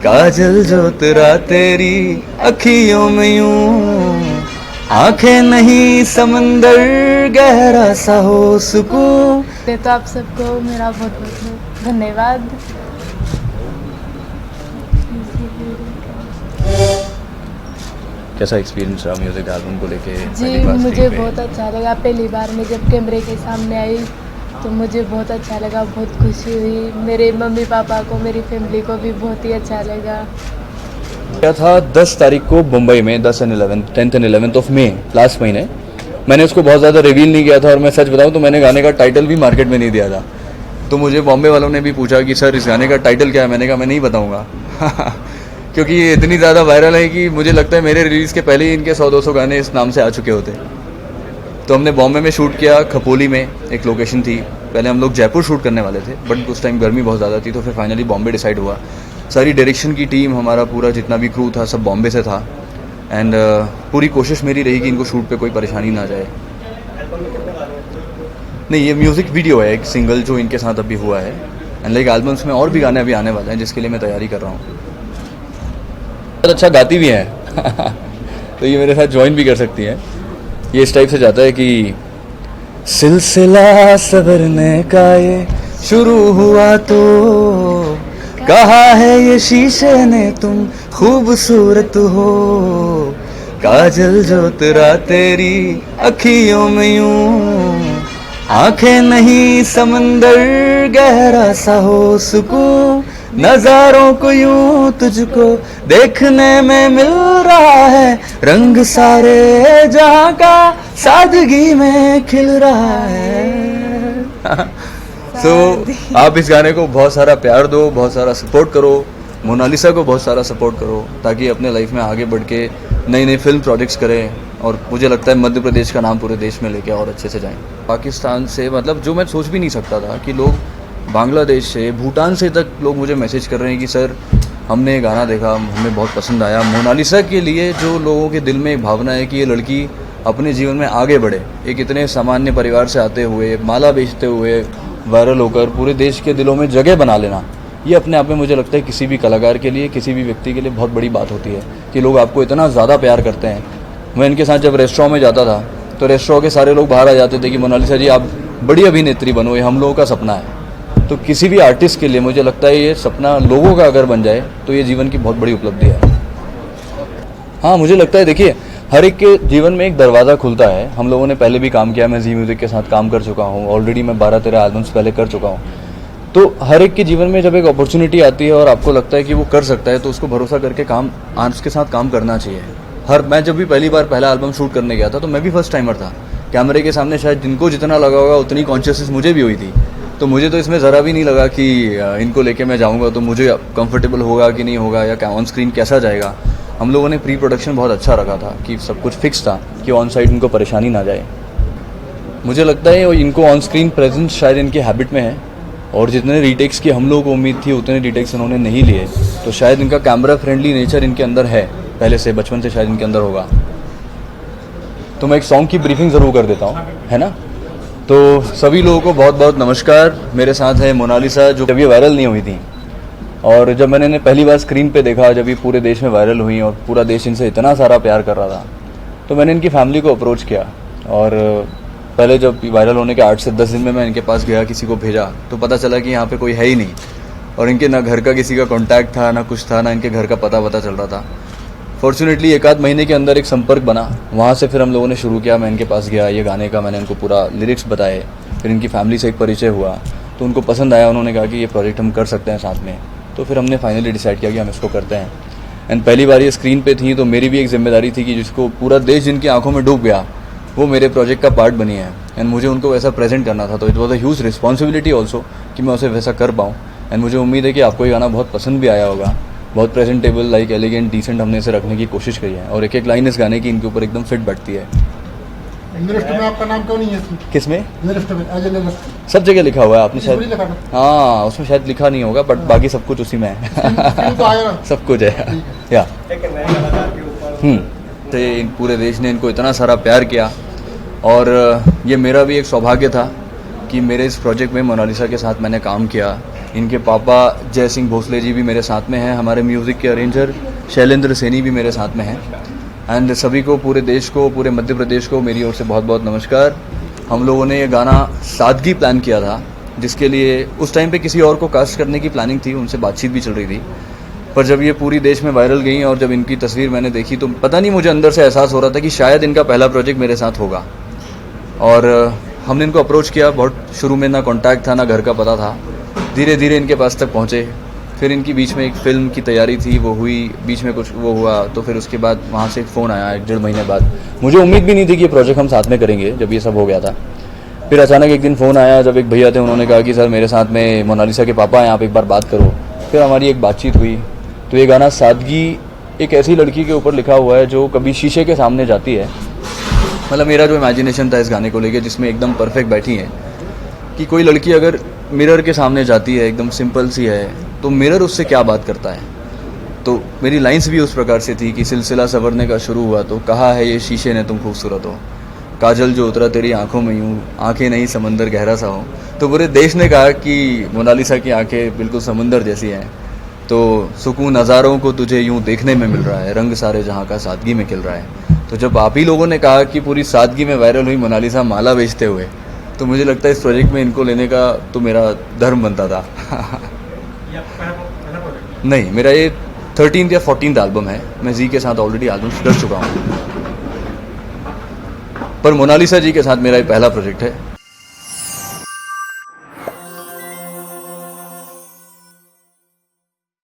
काजल जो तेरा तेरी अखियों में यूं, आंखें नहीं समंदर गहरा सा हो सुकून। तो आप सबको मेरा बहुत बहुत धन्यवाद। कैसा एक्सपीरियंस रहा म्यूजिक एल्बम को लेके? जी मुझे बहुत अच्छा लगा। पहली बार मैं जब कैमरे के सामने आई तो मुझे बहुत अच्छा लगा, बहुत खुशी हुई। मेरे मम्मी पापा को, मेरी फैमिली को भी बहुत ही अच्छा लगा। क्या था 10 तारीख को मुंबई में, 10 and 11 10th and 11th of May last महीने। मैंने उसको बहुत ज़्यादा रिवील नहीं किया था और मैं सच बताऊं तो मैंने गाने का टाइटल भी मार्केट में नहीं दिया था। तो मुझे बॉम्बे वालों ने भी पूछा कि सर इस गाने का टाइटल क्या है, मैंने कहा मैं नहीं बताऊंगा क्योंकि ये इतनी ज़्यादा वायरल है कि मुझे लगता है मेरे रिलीज़ के पहले ही इनके 100-200 गाने इस नाम से आ चुके होते। तो हमने बॉम्बे में शूट किया, खपोली में एक लोकेशन थी। पहले हम लोग जयपुर शूट करने वाले थे बट उस टाइम गर्मी बहुत ज़्यादा थी, तो फिर फाइनली बॉम्बे डिसाइड हुआ। सारी डायरेक्शन की टीम, हमारा पूरा जितना भी क्रू था सब बॉम्बे से था। एंड पूरी कोशिश मेरी रही कि इनको शूट पे कोई परेशानी ना जाए। नहीं, ये म्यूज़िक वीडियो है, एक सिंगल जो इनके साथ अभी हुआ है। एंड लाइक एल्बम्स में और भी गाने अभी आने वाले हैं जिसके लिए मैं तैयारी कर रहा हूँ। बहुत अच्छा गाती भी है तो ये मेरे साथ ज्वाइन भी कर सकती हैं। ये इस टाइप से जाता है कि सिलसिला सवरने का ये शुरू हुआ तो कहा है ये शीशे ने तुम खूबसूरत हो, काजल जो तेरा तेरी अखियों में यूं, आंखें नहीं समंदर गहरा सा हो सुकून। नजारों को यूं तुझको देखने में मिल रहा है, रंग सारे जहां का सादगी में खिल रहा है आप इस गाने को बहुत सारा प्यार दो, बहुत सारा सपोर्ट करो। मोनालिसा को बहुत सारा सपोर्ट करो ताकि अपने लाइफ में आगे बढ़ के नई नई फिल्म प्रोजेक्ट्स करें। और मुझे लगता है मध्य प्रदेश का नाम पूरे देश में लेके और अच्छे से जाएं। पाकिस्तान से मतलब जो मैं सोच भी नहीं सकता था कि लोग बांग्लादेश से, भूटान से तक लोग मुझे मैसेज कर रहे हैं कि सर हमने गाना देखा, हमें बहुत पसंद आया। मोनालिसा के लिए जो लोगों के दिल में एक भावना है कि ये लड़की अपने जीवन में आगे बढ़े, एक इतने सामान्य परिवार से आते हुए, माला बेचते हुए वायरल होकर पूरे देश के दिलों में जगह बना लेना, ये अपने आप में मुझे लगता है किसी भी कलाकार के लिए, किसी भी व्यक्ति के लिए बहुत बड़ी बात होती है कि लोग आपको इतना ज़्यादा प्यार करते हैं। मैं इनके साथ जब रेस्टोरेंट में जाता था तो रेस्टोरेंट के सारे लोग बाहर आ जाते थे कि मोनालिसा जी आप बड़ी अभिनेत्री बनो, ये हम लोगों का सपना है। तो किसी भी आर्टिस्ट के लिए मुझे लगता है ये सपना लोगों का अगर बन जाए तो ये जीवन की बहुत बड़ी उपलब्धि है। हाँ, मुझे लगता है देखिए हर एक के जीवन में एक दरवाज़ा खुलता है। हम लोगों ने पहले भी काम किया, मैं जी म्यूज़िक के साथ काम कर चुका हूँ, ऑलरेडी मैं 12-13 एल्बम्स पहले कर चुका हूँ। तो हर एक के जीवन में जब एक अपॉर्चुनिटी आती है और आपको लगता है कि वो कर सकता है तो उसको भरोसा करके उसके साथ काम करना चाहिए। मैं जब भी पहली बार पहला एल्बम शूट करने गया था तो मैं भी फर्स्ट टाइमर था। कैमरे के सामने शायद जिनको जितना लगा होगा उतनी कॉन्शियसनेस मुझे भी हुई थी। तो मुझे तो इसमें ज़रा भी नहीं लगा कि इनको लेके मैं जाऊँगा तो मुझे कंफर्टेबल होगा कि नहीं होगा या ऑन स्क्रीन कैसा जाएगा। हम लोगों ने प्री प्रोडक्शन बहुत अच्छा रखा था कि सब कुछ फिक्स था कि ऑन साइड इनको परेशानी ना जाए। मुझे लगता है इनको ऑन स्क्रीन प्रेजेंस शायद इनकी हैबिट में है और जितने रीटेक्स की हम लोगों को उम्मीद थी उतने रीटेक्स इन्होंने नहीं लिए। तो शायद इनका कैमरा फ्रेंडली नेचर इनके अंदर है, पहले से बचपन से शायद इनके अंदर होगा। तो मैं एक सॉन्ग की ब्रीफिंग ज़रूर कर देता हूँ, है ना। तो सभी लोगों को बहुत बहुत नमस्कार। मेरे साथ है मोनालिसा जो कभी वायरल नहीं हुई थी और जब मैंने इन्हें पहली बार स्क्रीन पे देखा, जब ये पूरे देश में वायरल हुई और पूरा देश इनसे इतना सारा प्यार कर रहा था, तो मैंने इनकी फैमिली को अप्रोच किया। और पहले जब वायरल होने के 8 से 10 दिन में मैं इनके पास गया, किसी को भेजा तो पता चला कि यहाँ पे कोई है ही नहीं और इनके ना घर का किसी का कॉन्टैक्ट था, ना कुछ था, ना इनके घर का पता चल रहा था। फॉर्चुनेटली 1-8 महीने के अंदर एक संपर्क बना, वहाँ से फिर हम लोगों ने शुरू किया। मैं इनके पास गया, ये गाने का मैंने इनको पूरा लिरिक्स बताए, फिर इनकी फैमिली से एक परिचय हुआ तो उनको पसंद आया। उन्होंने कहा कि ये प्रोजेक्ट हम कर सकते हैं साथ में, तो फिर हमने फाइनली डिसाइड किया कि हम इसको करते हैं। एंड पहली बार ये स्क्रीन पे थी तो मेरी भी एक जिम्मेदारी थी कि जिसको पूरा देश जिनकी आंखों में डूब गया वो मेरे प्रोजेक्ट का पार्ट बनी है एंड मुझे उनको वैसा प्रेजेंट करना था। तो it was a huge responsibility also कि मैं उसे वैसा कर पाऊँ। एंड मुझे उम्मीद है कि आपको ये गाना बहुत पसंद भी आया होगा। बहुत प्रेजेंटेबल, लाइक एलिगेंट, डिसेंट हमने इसे रखने की कोशिश करी है और एक एक लाइन इस गाने की इनके ऊपर एकदम फिट बैठती है। लिरिक्स में आपका नाम क्यों नहीं है? किसमें? लिरिक्स में, एज ए लिरिक्स सब जगह लिखा हुआ है। आपने शायद लिखा था? हाँ, उसमें शायद लिखा नहीं होगा बट बाकी सब कुछ उसी में है तो आया ना? सब कुछ है या तो पूरे देश ने इनको इतना सारा प्यार किया और ये मेरा भी एक सौभाग्य था कि मेरे इस प्रोजेक्ट में मोनालिसा के साथ मैंने काम किया इनके पापा जय सिंह भोसले जी भी मेरे साथ में हैं, हमारे म्यूज़िक के अरेंजर शैलेंद्र सैनी भी मेरे साथ में हैं। एंड सभी को, पूरे देश को, पूरे मध्य प्रदेश को मेरी ओर से बहुत बहुत नमस्कार। हम लोगों ने ये गाना सादगी प्लान किया था, जिसके लिए उस टाइम पे किसी और को कास्ट करने की प्लानिंग थी, उनसे बातचीत भी चल रही थी। पर जब ये पूरी देश में वायरल गई और जब इनकी तस्वीर मैंने देखी तो पता नहीं, मुझे अंदर से एहसास हो रहा था कि शायद इनका पहला प्रोजेक्ट मेरे साथ होगा। और हमने इनको अप्रोच किया, बहुत शुरू में ना कॉन्टैक्ट था ना घर का पता था, धीरे धीरे इनके पास तक पहुँचे। फिर इनकी बीच में एक फ़िल्म की तैयारी थी, वो हुई, बीच में कुछ वो हुआ, तो फिर उसके बाद वहाँ से एक फ़ोन आया 1-1.5 महीने बाद। मुझे उम्मीद भी नहीं थी कि ये प्रोजेक्ट हम साथ में करेंगे जब ये सब हो गया था। फिर अचानक एक दिन फ़ोन आया, जब एक भैया थे, उन्होंने कहा कि सर मेरे साथ में मोनालिसा के पापा हैं, आप एक बार बात करो। फिर हमारी एक बातचीत हुई। तो ये गाना सादगी एक ऐसी लड़की के ऊपर लिखा हुआ है जो कभी शीशे के सामने जाती है। मतलब मेरा जो इमेजिनेशन था इस गाने को लेके, जिसमें एकदम परफेक्ट बैठी है कि कोई लड़की अगर मिरर के सामने जाती है, एकदम सिंपल सी है, तो मिरर उससे क्या बात करता है। तो मेरी लाइंस भी उस प्रकार से थी कि सिलसिला संवरने का शुरू हुआ तो कहा है ये शीशे ने तुम खूबसूरत हो, काजल जो उतरा तेरी आंखों में यूं, आंखें नहीं समंदर गहरा सा हो। तो पूरे देश ने कहा कि मोनालिसा की आंखें बिल्कुल समंदर जैसी हैं। तो सुकून नज़ारों को तुझे यूं देखने में मिल रहा है, रंग सारे जहाँ का सादगी में खिल रहा है। तो जब आप ही लोगों ने कहा कि पूरी सादगी में वायरल हुई मोनालिसा माला बेचते हुए, तो मुझे लगता है इस प्रोजेक्ट में इनको लेने का तो मेरा धर्म बनता था। नहीं, मेरा ये 13th या 14th एल्बम है। मैं जी के साथ ऑलरेडी एल्बम्स कर चुका हूँ, पर मोनालिसा जी के साथ मेरा ये पहला प्रोजेक्ट है।